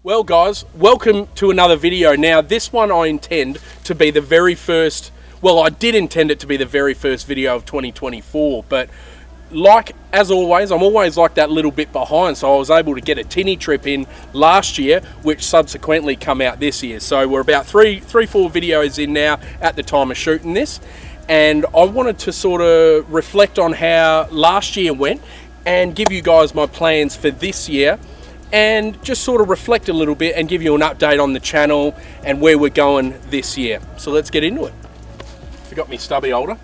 Well guys, welcome to another video. Now this one I intend to be the very first, well I did intend it to be the very first video of 2024, but like as always, I'm always like that little bit behind, so I was able to get a tinny trip in last year, which subsequently come out this year. So we're about four videos in now at the time of shooting this, and I wanted to sort of reflect on how last year went and give you guys my plans for this year, and just sort of reflect a little bit and give you an update on the channel and where we're going this year. So let's get into it. Forgot me stubby holder.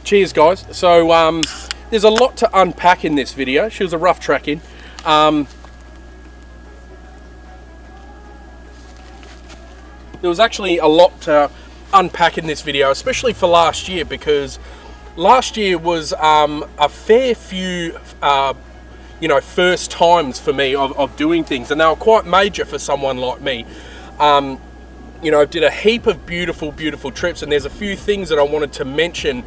Cheers guys. So there's a lot to unpack in this video. She was a rough track in. There was actually a lot to unpack in this video, especially for last year, because last year was a fair few first times for me of doing things, and they were quite major for someone like me. Did a heap of beautiful trips, and there's a few things that I wanted to mention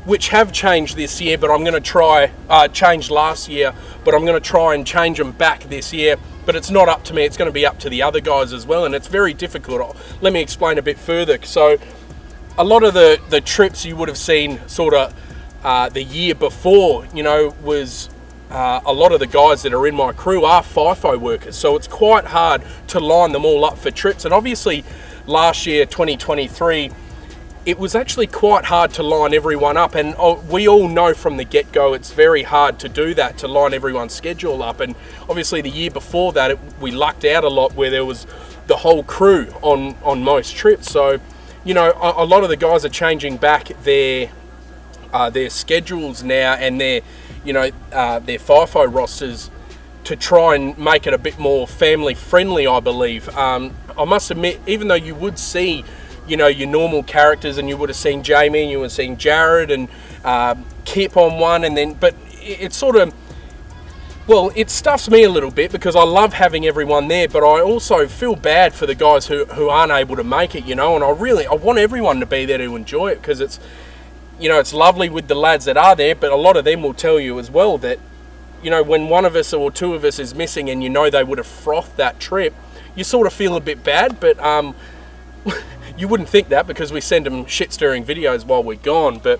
which have changed this year, but I'm going to try change last year, but I'm going to try and change them back this year. But it's not up to me, it's going to be up to the other guys as well, and it's very difficult. Let me explain a bit further. So a lot of the trips you would have seen sort of the year before, was a lot of the guys that are in my crew are FIFO workers, so it's quite hard to line them all up for trips. And obviously last year, 2023, it was actually quite hard to line everyone up, and we all know from the get-go it's very hard to do that, to line everyone's schedule up. And obviously the year before that we lucked out a lot where there was the whole crew on most trips. So a lot of the guys are changing back their schedules now and their FIFO rosters to try and make it a bit more family friendly, I believe. I must admit, even though you would see your normal characters, and you would have seen Jamie and you would have seen Jared and Kip on one, and then, but it's sort of, well, it stuffs me a little bit because I love having everyone there, but I also feel bad for the guys who aren't able to make it, and I want everyone to be there to enjoy it, because it's, it's lovely with the lads that are there, but a lot of them will tell you as well that, when one of us or two of us is missing and they would have frothed that trip, you sort of feel a bit bad, but you wouldn't think that because we send them shit-stirring videos while we're gone. But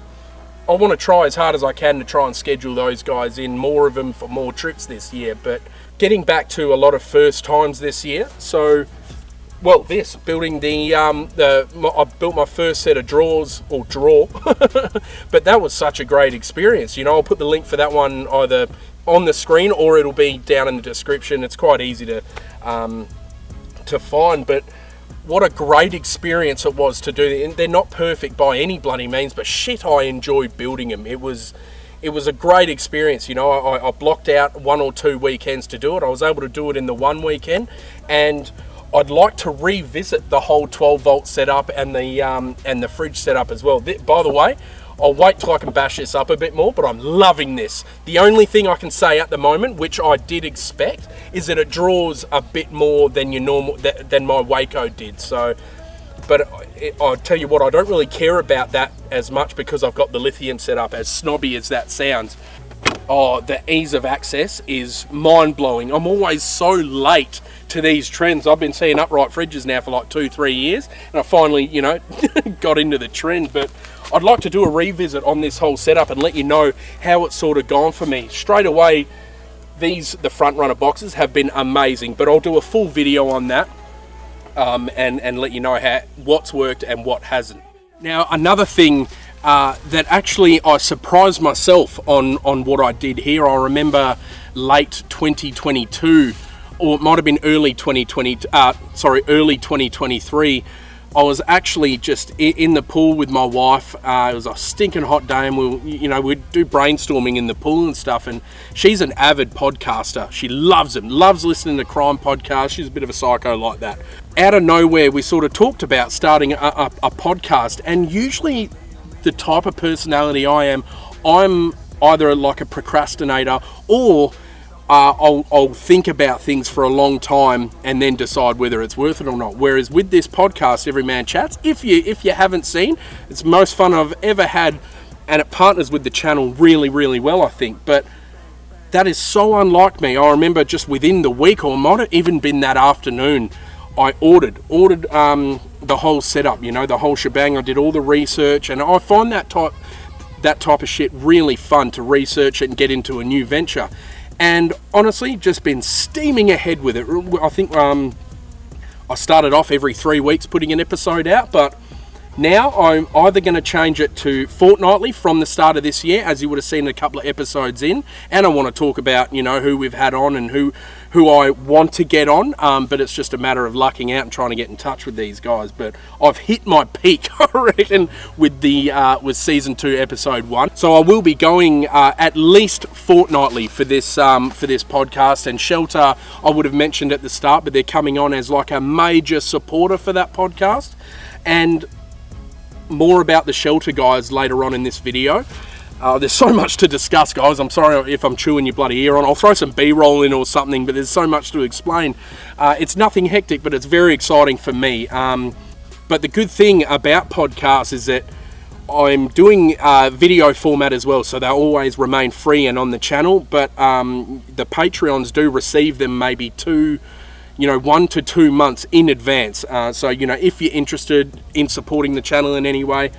I want to try as hard as I can to try and schedule those guys in, more of them for more trips this year. But getting back to a lot of first times this year, so, well, building I built my first set of draw, but that was such a great experience. I'll put the link for that one either on the screen or it'll be down in the description. It's quite easy to find, but what a great experience it was to do. And they're not perfect by any bloody means, but shit, I enjoyed building them. It was a great experience. I blocked out 1 or 2 weekends to do it. I was able to do it in the one weekend, and I'd like to revisit the whole 12-volt setup and the fridge setup as well. By the way, I'll wait till I can bash this up a bit more, but I'm loving this. The only thing I can say at the moment, which I did expect, is that it draws a bit more than than my WACA did. So, but I'll tell you what, I don't really care about that as much because I've got the lithium set up, as snobby as that sounds. Oh, the ease of access is mind-blowing. I'm always so late to these trends. I've been seeing upright fridges now for like 2-3 years, and I finally, got into the trend. But I'd like to do a revisit on this whole setup and let you know how it's sort of gone for me. Straight away, the front runner boxes have been amazing, but I'll do a full video on that and let you know what's worked and what hasn't. Now, another thing that actually I surprised myself on what I did here. I remember late 2022, or it might have been early 2023. I was actually just in the pool with my wife. It was a stinking hot day, and we'd do brainstorming in the pool and stuff. And she's an avid podcaster. She loves them, loves listening to crime podcasts. She's a bit of a psycho like that. Out of nowhere, we sort of talked about starting a podcast. And usually, the type of personality I am, I'm either like a procrastinator or I'll think about things for a long time and then decide whether it's worth it or not. Whereas with this podcast, Everyman Chats, if you haven't seen, it's the most fun I've ever had, and it partners with the channel really, really well, I think. But that is so unlike me. I remember just within the week, or it might have even been that afternoon, I ordered the whole setup, you know, the whole shebang. I did all the research, and I find that type of shit really fun to research it and get into a new venture. And honestly, just been steaming ahead with it. I think I started off every 3 weeks putting an episode out, but now I'm either going to change it to fortnightly from the start of this year, as you would have seen a couple of episodes in, and I want to talk about, you know, who we've had on and who I want to get on, but it's just a matter of lucking out and trying to get in touch with these guys. But I've hit my peak, I reckon, with season 2, episode 1. So I will be going at least fortnightly for this podcast. And Shelter, I would have mentioned at the start, but they're coming on as like a major supporter for that podcast. And more about the Shelter guys later on in this video. There's so much to discuss, guys. I'm sorry if I'm chewing your bloody ear on. I'll throw some B-roll in or something, but there's so much to explain. It's nothing hectic, but it's very exciting for me. But the good thing about podcasts is that I'm doing video format as well, so they'll always remain free and on the channel, but the Patreons do receive them maybe 1 to 2 months in advance. So, you know, if you're interested in supporting the channel in any way,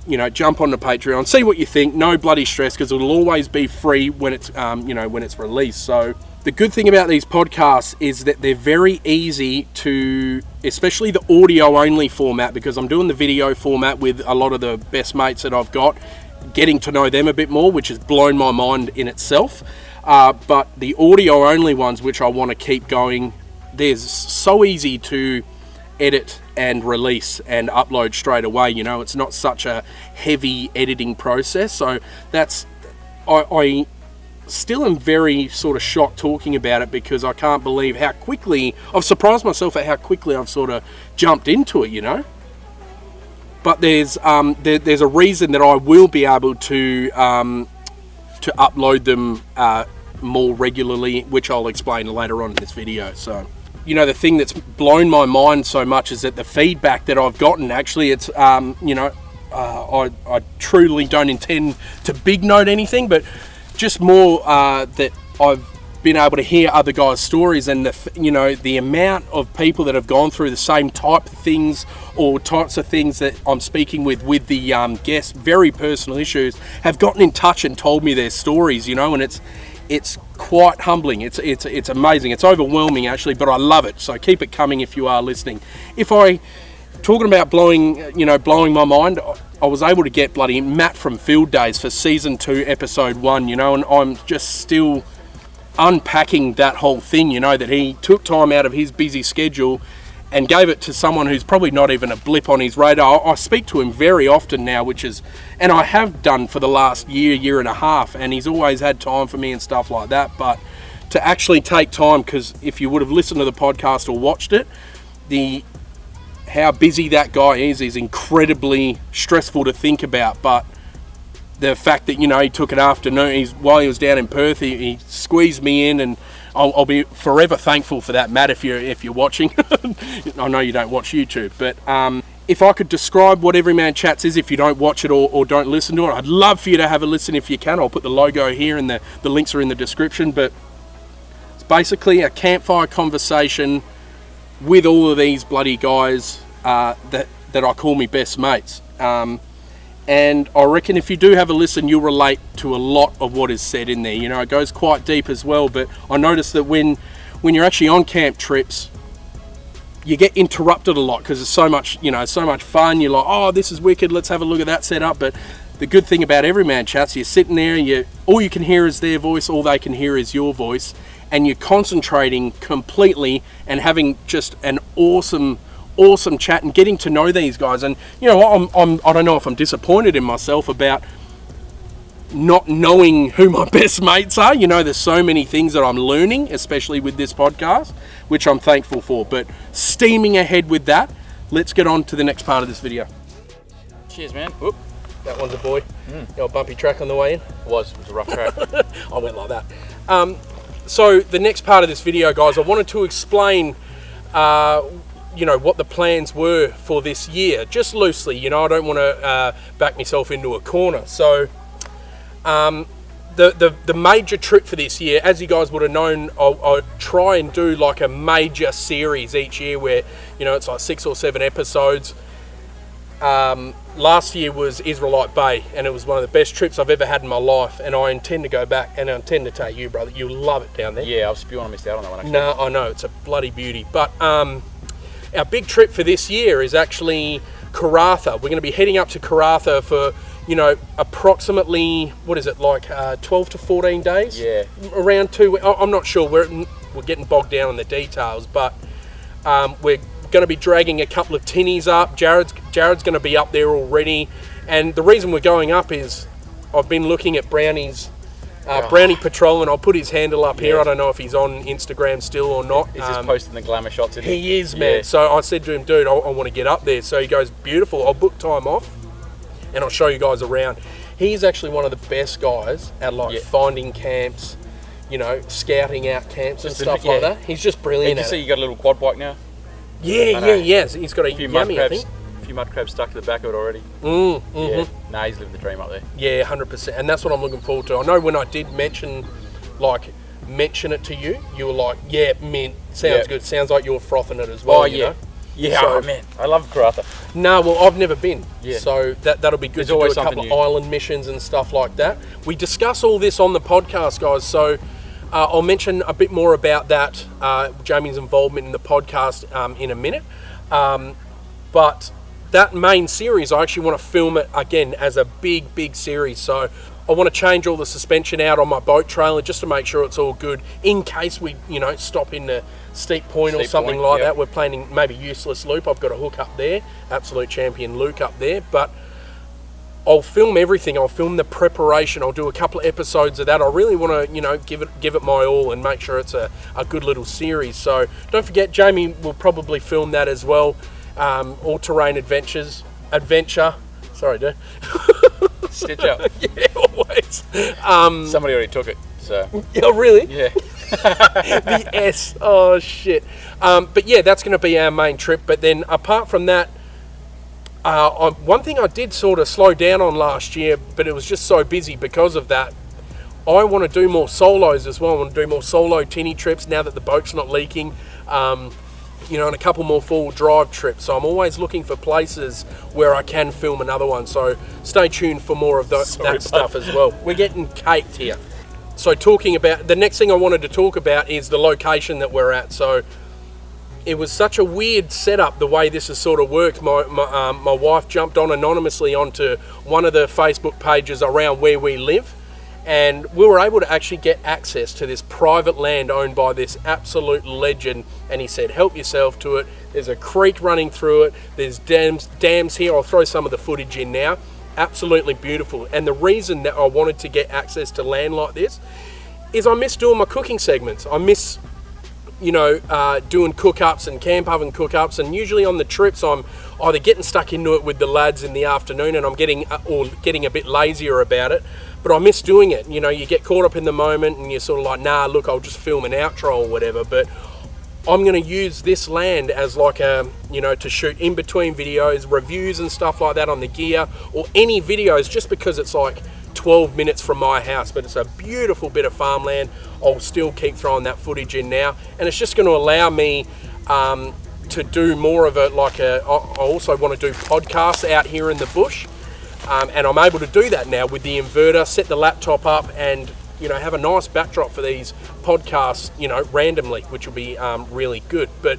you know, jump on the Patreon, see what you think. No bloody stress, because it'll always be free when it's, when it's released. So the good thing about these podcasts is that they're very easy to, especially the audio only format, because I'm doing the video format with a lot of the best mates that I've got, getting to know them a bit more, which has blown my mind in itself. But the audio only ones, which I want to keep going, they're so easy to edit and release and upload straight away. You know, it's not such a heavy editing process. So that's, I still am very sort of shocked talking about it, because I can't believe how quickly, I've surprised myself at how quickly I've sort of jumped into it, you know. But there's a reason that I will be able to upload them more regularly, which I'll explain later on in this video. So, you know, the thing that's blown my mind so much is that the feedback that I've gotten, actually, it's, I truly don't intend to big note anything, but just more that I've been able to hear other guys' stories, and the amount of people that have gone through the same type of things, or types of things that I'm speaking with the guests, very personal issues, have gotten in touch and told me their stories, you know, and it's quite humbling. It's amazing. It's overwhelming, actually, but I love it. So keep it coming if you are listening. Talking about blowing my mind, I was able to get bloody Matt from Field Days for season 2, episode 1, you know, and I'm just still unpacking that whole thing, you know, that he took time out of his busy schedule and gave it to someone who's probably not even a blip on his radar. I speak to him very often now, and I have done for the last year and a half, and he's always had time for me and stuff like that. But to actually take time, because if you would have listened to the podcast or watched it, how busy that guy is incredibly stressful to think about. But the fact that, you know, he took an afternoon, while he was down in Perth, he squeezed me in, and I'll be forever thankful for that, Matt, if you're watching. I know you don't watch YouTube, but if I could describe what Everyman Chats is, if you don't watch it or don't listen to it, I'd love for you to have a listen if you can. I'll put the logo here, and the links are in the description. But it's basically a campfire conversation with all of these bloody guys that I call me best mates. And I reckon if you do have a listen, you'll relate to a lot of what is said in there. You know, it goes quite deep as well, but I noticed that when you're actually on camp trips, you get interrupted a lot, because there's so much fun. You're like, oh, this is wicked, let's have a look at that setup. But the good thing about Everyman Chats, you're sitting there, all you can hear is their voice, all they can hear is your voice, and you're concentrating completely and having just an awesome chat and getting to know these guys. And you know, I don't know if I'm disappointed in myself about not knowing who my best mates are. You know, there's so many things that I'm learning, especially with this podcast, which I'm thankful for. But steaming ahead with that, let's get on to the next part of this video. Cheers, man. Oop, that one's a boy. The old bumpy track on the way in. It was a rough track. I went like that. So the next part of this video, guys, I wanted to explain what the plans were for this year, just loosely. You know, I don't want to back myself into a corner. So the major trip for this year, as you guys would have known, I'll try and do like a major series each year where, it's like 6 or 7 episodes. Last year was Israelite Bay, and it was one of the best trips I've ever had in my life, and I intend to go back, and I intend to take you, brother. You'll love it down there. Yeah, I was spewing, I missed out on that one, actually. No, I know, it's a bloody beauty. But our big trip for this year is actually Karratha. We're going to be heading up to Karratha for, approximately, 12 to 14 days? Yeah. Around 2 I'm not sure. We're getting bogged down in the details, but we're going to be dragging a couple of tinnies up. Jared's going to be up there already, and the reason we're going up is I've been looking at Brownie's Brownie Patrol, and I'll put his handle up here. I don't know if he's on Instagram still or not. He's just posting the glamour shots, isn't he? He is, man. So I said to him, dude, I want to get up there. So he goes, beautiful, I'll book time off and I'll show you guys around. He's actually one of the best guys at finding camps, scouting out camps and stuff like that. He's just brilliant. Did you see you got a little quad bike now? Yeah. He's got a few yummy, I think. A few mud crabs stuck to the back of it already. Mm-hmm. Yeah, he's living the dream up there. Yeah, 100%. And that's what I'm looking forward to. I know when I did mention it to you, you were like, yeah, mint, sounds good. Sounds like you're frothing it as well. Oh, yeah. Yeah, so, man, I love Karratha. No, well, I've never been. Yeah. So that'll be good. There's to do a couple of island missions and stuff like that. We discuss all this on the podcast, guys. So I'll mention a bit more about that, Jamie's involvement in the podcast in a minute. But that main series, I actually want to film it again as a big series. So I want to change all the suspension out on my boat trailer just to make sure it's all good in case we, stop in the steep point or something like that. We're planning maybe useless loop. I've got a hook up there, absolute champion Luke up there, but I'll film everything. I'll film the preparation. I'll do a couple of episodes of that. I really want to, give it my all and make sure it's a good little series. So don't forget, Jamie will probably film that as well. All-terrain adventure. Sorry, dude. Stitch up. Yeah, always. Somebody already took it, so. Oh, really? Yeah. The S. Oh, shit. But yeah, that's going to be our main trip. But then apart from that, one thing I did sort of slow down on last year, but it was just so busy because of that. I want to do more solos as well. I want to do more solo tinny trips now that the boat's not leaking. And a couple more full drive trips. So I'm always looking for places where I can film another one. So stay tuned for more of that stuff as well. We're getting caked here. So talking about, the next thing I wanted to talk about is the location that we're at. So it was such a weird setup the way this has sort of worked. My wife jumped on anonymously onto one of the Facebook pages around where we live, and we were able to actually get access to this private land owned by this absolute legend. And he said, help yourself to it. There's a creek running through it. There's dams here. I'll throw some of the footage in now. Absolutely beautiful. And the reason that I wanted to get access to land like this is I miss doing my cooking segments. I miss, doing cook-ups and camp oven cook-ups. And usually on the trips, I'm either getting stuck into it with the lads in the afternoon and I'm getting a bit lazier about it. But I miss doing it. You get caught up in the moment and you're sort of like, nah, look, I'll just film an outro or whatever. But I'm going to use this land as like a, to shoot in between videos, reviews and stuff like that on the gear, or any videos, just because it's like 12 minutes from my house. But it's a beautiful bit of farmland. I'll still keep throwing that footage in now. And it's just going to allow me to do more of it. I also want to do podcasts out here in the bush. And I'm able to do that now with the inverter, set the laptop up and, have a nice backdrop for these podcasts, randomly, which will be really good. But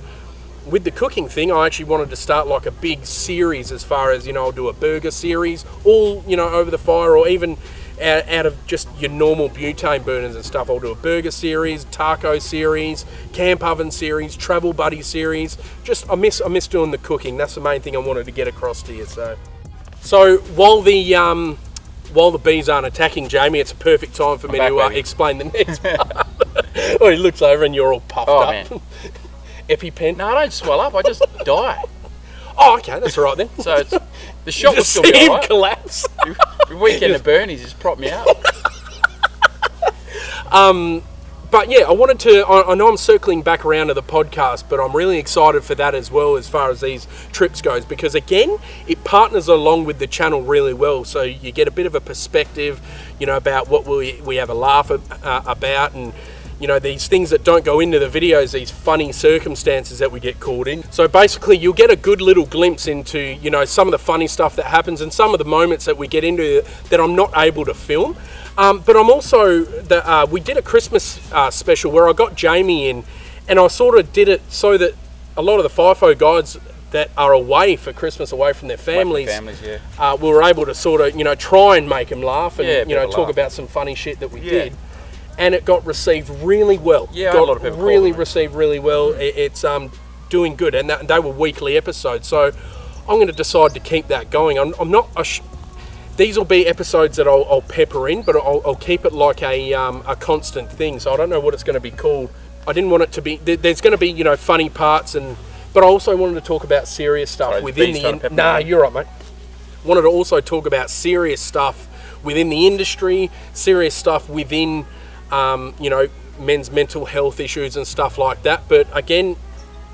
with the cooking thing, I actually wanted to start like a big series as far as, I'll do a burger series, all, over the fire, or even out of just your normal butane burners and stuff. I'll do a burger series, taco series, camp oven series, travel buddy series. I miss doing the cooking. That's the main thing I wanted to get across to you. So while the bees aren't attacking Jamie, it's a perfect time for me to explain the next part. Oh, he looks over and you're all puffed up. Man. EpiPen? No, I don't swell up. I just die. Oh, okay, that's all right then. So the shot will still see be him all right. Collapse. The weekend of Bernie's just propped me out. But yeah, I wanted to, I know I'm circling back around to the podcast, but I'm really excited for that as well as far as these trips goes, because again, it partners along with the channel really well. So you get a bit of a perspective, you know, about what we have a laugh about, and you know, these things that don't go into the videos, these funny circumstances that we get caught in. So basically you'll get a good little glimpse into, you know, some of the funny stuff that happens and some of the moments that we get into that I'm not able to film. But I'm also, we did a Christmas special where I got Jamie in, and I sort of did it so that a lot of the FIFO guys that are away for Christmas, away from their families, we were able to sort of, you know, try and make them laugh and, you know, talk about some funny shit that we did. And it got received really well. Yeah, got a lot of people really received really well. It's doing good, and they were weekly episodes. So I'm going to decide to keep that going. I'm not. These will be episodes that I'll pepper in, but I'll keep it like a constant thing. So I don't know what it's going to be called. I didn't want it to be. There's going to be, you know, funny parts, but I also wanted to talk about serious stuff within the. Nah, you're right, mate. Wanted to also talk about serious stuff within the industry, serious stuff within. You know, men's mental health issues and stuff like that. But again,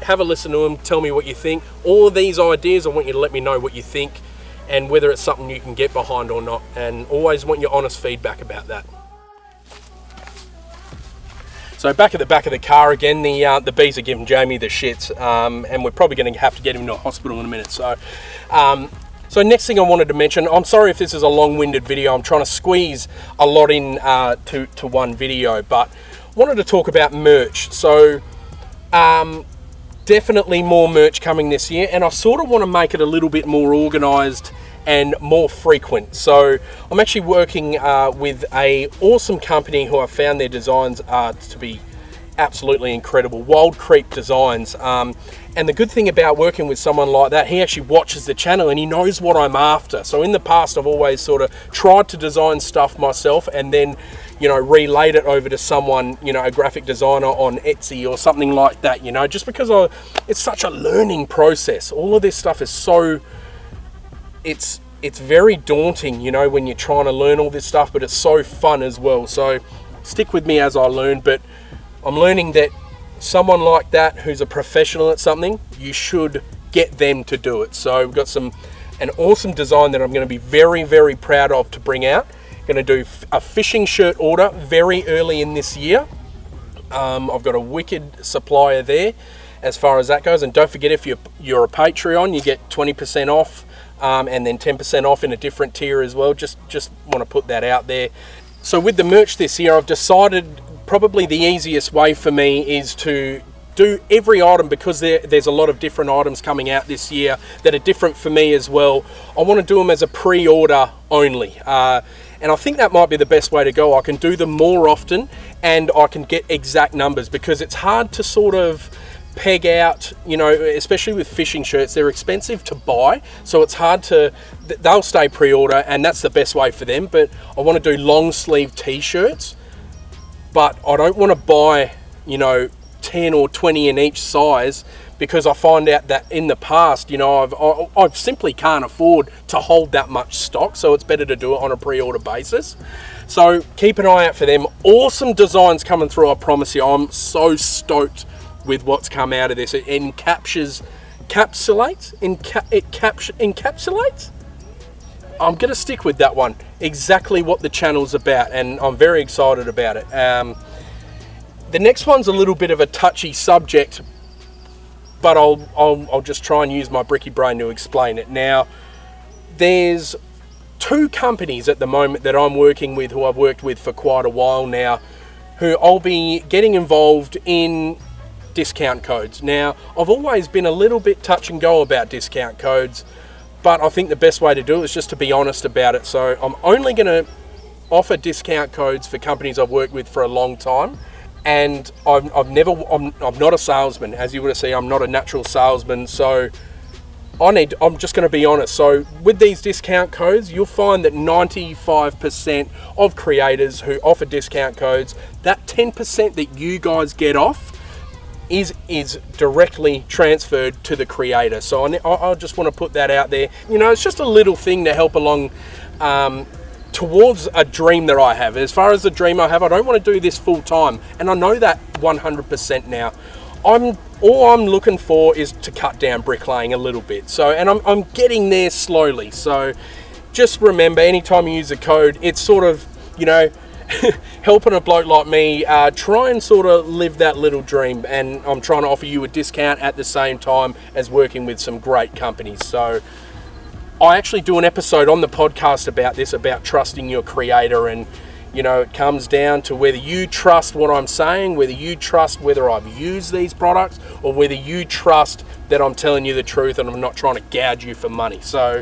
have a listen to them, tell me what you think. All of these ideas, I want you to let me know what you think and whether it's something you can get behind or not, and always want your honest feedback about that. So back at the back of the car again, the bees are giving Jamie the shits, and we're probably going to have to get him to a hospital in a minute. So next thing I wanted to mention, I'm sorry if this is a long-winded video, I'm trying to squeeze a lot in to one video, but wanted to talk about merch. So definitely more merch coming this year, and I sort of want to make it a little bit more organised and more frequent. So I'm actually working with a awesome company who I found their designs to be absolutely incredible, Wild Creep Designs. And the good thing about working with someone like that, he actually watches the channel and he knows what I'm after. So in the past, I've always sort of tried to design stuff myself and then, you know, relayed it over to someone, you know, a graphic designer on Etsy or something like that, you know, just because it's such a learning process. All of this stuff is so, it's very daunting, you know, when you're trying to learn all this stuff, but it's so fun as well. So stick with me as I learn, but I'm learning that someone like that who's a professional at something, you should get them to do it. So we've got an awesome design that I'm going to be very, very proud of to bring out. Going to do a fishing shirt order very early in this year. I've got a wicked supplier there as far as that goes. And don't forget, if you're a Patreon, you get 20% off and then 10% off in a different tier as well. Just want to put that out there. So with the merch this year, I've decided probably the easiest way for me is to do every item, because there's a lot of different items coming out this year that are different for me as well. I want to do them as a pre-order only. And I think that might be the best way to go. I can do them more often and I can get exact numbers, because it's hard to sort of peg out, you know, especially with fishing shirts, they're expensive to buy, so it's hard to, they'll stay pre-order and that's the best way for them. But I want to do long sleeve t-shirts, but I don't want to buy, you know, 10 or 20 in each size, because I find out that in the past, you know, I simply can't afford to hold that much stock, so it's better to do it on a pre-order basis. So keep an eye out for them. Awesome designs coming through, I promise you. I'm so stoked with what's come out of this. It encapsulates. I'm going to stick with that one. Exactly what the channel's about, and I'm very excited about it. The next one's a little bit of a touchy subject, but I'll just try and use my bricky brain to explain it. Now, there's two companies at the moment that I'm working with, who I've worked with for quite a while now, who I'll be getting involved in discount codes. Now, I've always been a little bit touch and go about discount codes, but I think the best way to do it is just to be honest about it. So I'm only going to offer discount codes for companies I've worked with for a long time. And I'm not a salesman, as you would have seen. I'm not a natural salesman, so I'm just going to be honest. So with these discount codes, you'll find that 95% of creators who offer discount codes, that 10% that you guys get off is directly transferred to the creator. So I just want to put that out there. You know, it's just a little thing to help along towards a dream that I have. As far as the dream I have, I don't want to do this full time, and I know that 100% now. All I'm looking for is to cut down bricklaying a little bit. So, and I'm getting there slowly. So, just remember, anytime you use a code, it's sort of, you know, helping a bloke like me try and sort of live that little dream. And I'm trying to offer you a discount at the same time as working with some great companies. So, I actually do an episode on the podcast about this, about trusting your creator, and you know, it comes down to whether you trust what I'm saying, whether you trust whether I've used these products, or whether you trust that I'm telling you the truth and I'm not trying to gouge you for money. So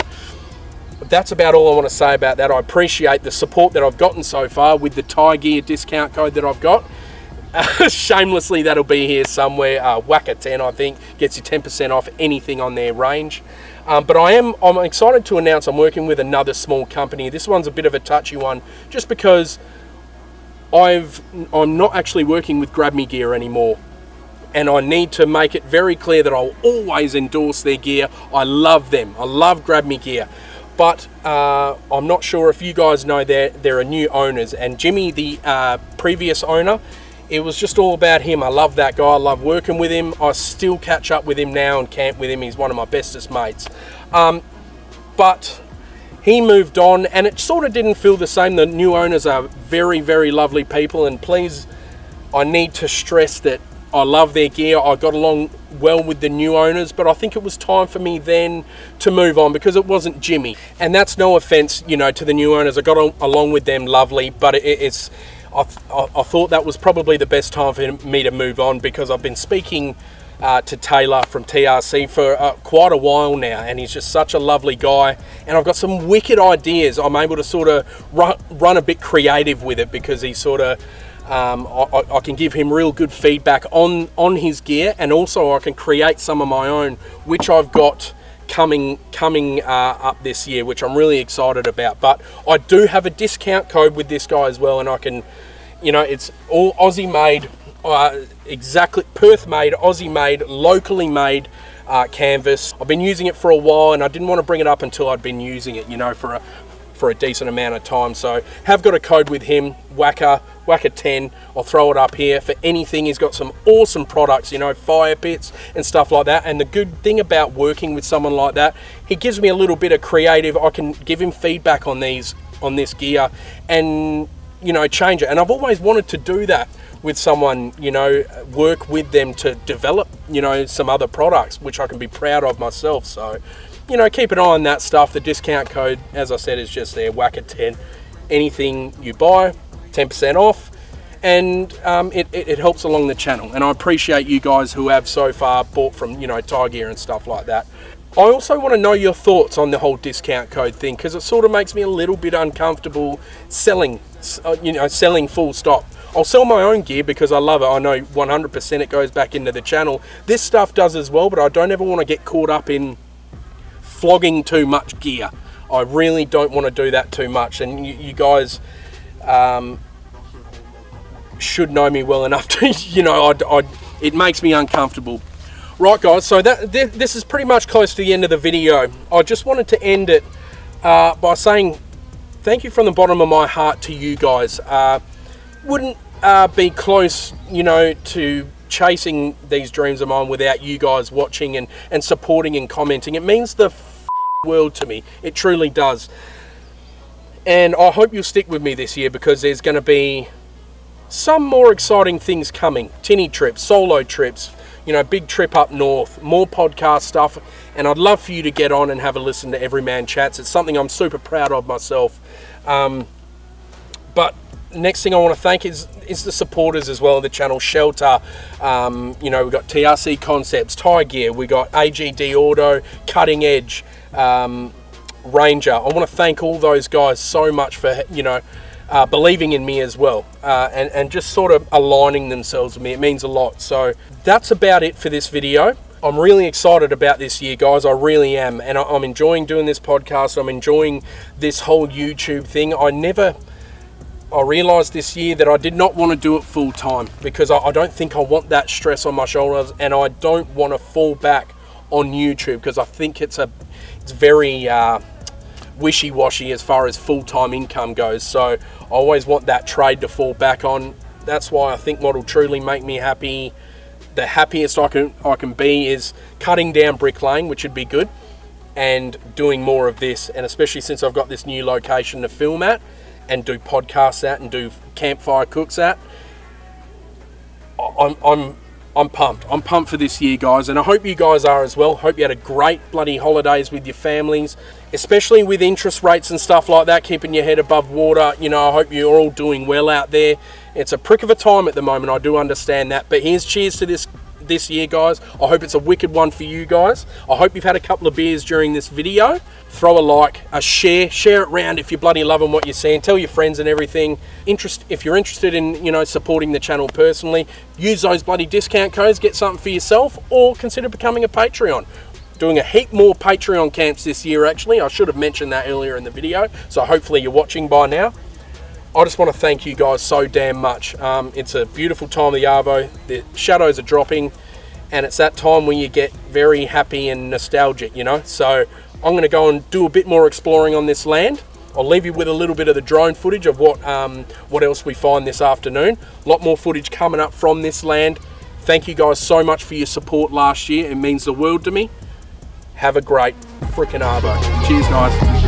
that's about all I want to say about that. I appreciate the support that I've gotten so far with the Thai Gear discount code that I've got. Shamelessly, that'll be here somewhere. WACA 10, I think, gets you 10% off anything on their range. But I'm excited to announce I'm working with another small company. This one's a bit of a touchy one, just because I'm not actually working with Grab Me Gear anymore, and I need to make it very clear that I'll always endorse their gear. I love them. I love Grab Me Gear. But I'm not sure if you guys know there are new owners, and Jimmy, the previous owner, it was just all about him. I love that guy. I love working with him. I still catch up with him now and camp with him. He's one of my bestest mates. But he moved on, and it sort of didn't feel the same. The new owners are very, very lovely people, and please, I need to stress that I love their gear. I got along well with the new owners, but I think it was time for me then to move on, because it wasn't Jimmy. And that's no offense, you know, to the new owners. I got along with them lovely, but I thought that was probably the best time for me to move on, because I've been speaking to Taylor from TRC for quite a while now, and he's just such a lovely guy, and I've got some wicked ideas. I'm able to sort of run a bit creative with it, because he's sort of I can give him real good feedback on his gear, and also I can create some of my own, which I've got coming up this year, which I'm really excited about. But I do have a discount code with this guy as well, and I can, you know, it's all Aussie made, exactly Perth made, Aussie made, locally made canvas. I've been using it for a while, and I didn't want to bring it up until I'd been using it, you know, for a decent amount of time. So have got a code with him, WACA 10. I'll throw it up here for anything. He's got some awesome products, you know, fire pits and stuff like that. And the good thing about working with someone like that, he gives me a little bit of creative. I can give him feedback on this gear, and you know, change it. And I've always wanted to do that with someone, you know, work with them to develop, you know, some other products, which I can be proud of myself. So, you know, keep an eye on that stuff. The discount code, as I said, is just there, WACA 10. Anything you buy, 10% off, and it helps along the channel. And I appreciate you guys who have so far bought from, you know, Thai Gear and stuff like that. I also want to know your thoughts on the whole discount code thing, because it sort of makes me a little bit uncomfortable selling full stop. I'll sell my own gear because I love it. I know 100% it goes back into the channel. This stuff does as well, but I don't ever want to get caught up in flogging too much gear. I really don't want to do that too much, and you guys should know me well enough to, you know, it makes me uncomfortable. Right guys, so this is pretty much close to the end of the video. I just wanted to end it by saying thank you from the bottom of my heart to you guys. Wouldn't be close, you know, to chasing these dreams of mine without you guys watching and supporting and commenting. It means the world to me. It truly does. And I hope you'll stick with me this year, because there's going to be some more exciting things coming. Tinny trips, solo trips, you know, big trip up north, more podcast stuff. And I'd love for you to get on and have a listen to Everyman Chats. It's something I'm super proud of myself. But next thing I want to thank is the supporters as well of the channel. Shelter, you know, we've got TRC Concepts, Thai Gear, we got AGD Auto, Cutting Edge, Ranger. I want to thank all those guys so much for, you know, believing in me as well, and just sort of aligning themselves with me. It means a lot. So that's about it for this video. I'm really excited about this year, guys. I really am, and I'm enjoying doing this podcast. I'm enjoying this whole YouTube thing. I realised this year that I did not want to do it full time, because I don't think I want that stress on my shoulders, and I don't want to fall back on YouTube, because I think it's very wishy-washy as far as full-time income goes. So I always want that trade to fall back on. That's why I think what will truly make me happy, the happiest I can be, is cutting down bricklaying, which would be good, and doing more of this. And especially since I've got this new location to film at and do podcasts at and do campfire cooks at, I'm pumped. I'm pumped for this year, guys, and I hope you guys are as well. Hope you had a great bloody holidays with your families, especially with interest rates and stuff like that, keeping your head above water. You know, I hope you're all doing well out there. It's a prick of a time at the moment, I do understand that, but here's cheers to this year, guys. I hope it's a wicked one for you guys. I hope you've had a couple of beers during this video. Throw a like, a share it around if you're bloody loving what you're seeing. Tell your friends and everything. If you're interested in, you know, supporting the channel personally, use those bloody discount codes, get something for yourself, or consider becoming a Patreon. Doing a heap more Patreon camps this year, actually. I should have mentioned that earlier in the video, so hopefully you're watching by now. I just want to thank you guys so damn much. It's a beautiful time of the Arvo. The shadows are dropping, and it's that time when you get very happy and nostalgic, you know. So I'm going to go and do a bit more exploring on this land. I'll leave you with a little bit of the drone footage of what else we find this afternoon. A lot more footage coming up from this land. Thank you guys so much for your support last year. It means the world to me. Have a great freaking Arvo. Cheers, guys.